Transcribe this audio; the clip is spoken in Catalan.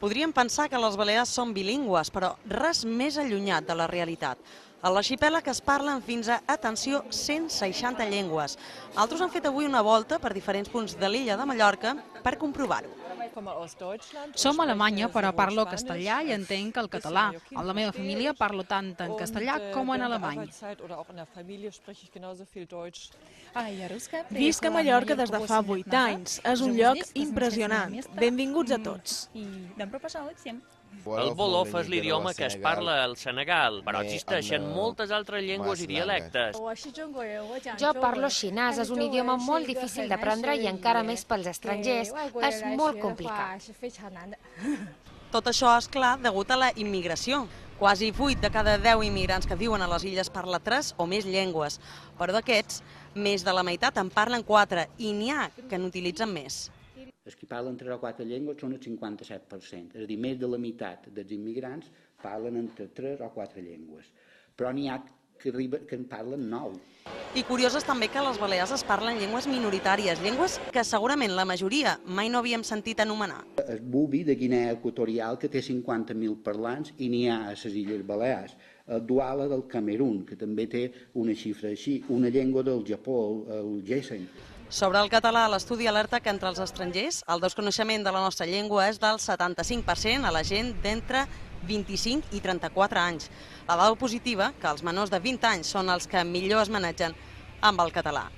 Podríem pensar que les Balears són bilingües, però res més allunyat de la realitat. A l'arxipèlag es parlen fins a, atenció, 160 llengües. Altres han fet avui una volta per diferents punts de l'illa de Mallorca per comprovar-ho. Som a Alemanya, però parlo castellà i entenc el català. Amb la meva família parlo tant en castellà com en alemany. Visc a Mallorca des de fa 8 anys. És un lloc impressionant. Benvinguts a tots. El Wolof és l'idioma que es parla al Senegal, però existeixen moltes altres llengües i dialectes. Jo parlo xinès, és un idioma molt difícil d'aprendre i encara més pels estrangers. És molt complicat. Tot això és clar degut a la immigració. Quasi 8 de cada 10 immigrants que viuen a les illes parla 3 o més llengües, però d'aquests, més de la meitat en parlen 4 i n'hi ha que n'utilitzen més. Els que parlen 3 o 4 llengües són el 57%, és a dir, més de la meitat dels immigrants parlen entre 3 o 4 llengües, però n'hi ha que en parlen 9. I curiós és també que a les Balears es parlen llengües minoritàries, llengües que segurament la majoria mai no havíem sentit anomenar. El bubi de Guinea Equatorial, que té 50.000 parlants, i n'hi ha a les Illes Balears. El duala del Camerún, que també té una xifra així, una llengua del Japó, el Gessen. Sobre el català, l'estudi alerta que entre els estrangers el desconeixement de la nostra llengua és del 75% a la gent d'entre 25 i 34 anys. La dada positiva, que els menors de 20 anys són els que millor es manegen amb el català.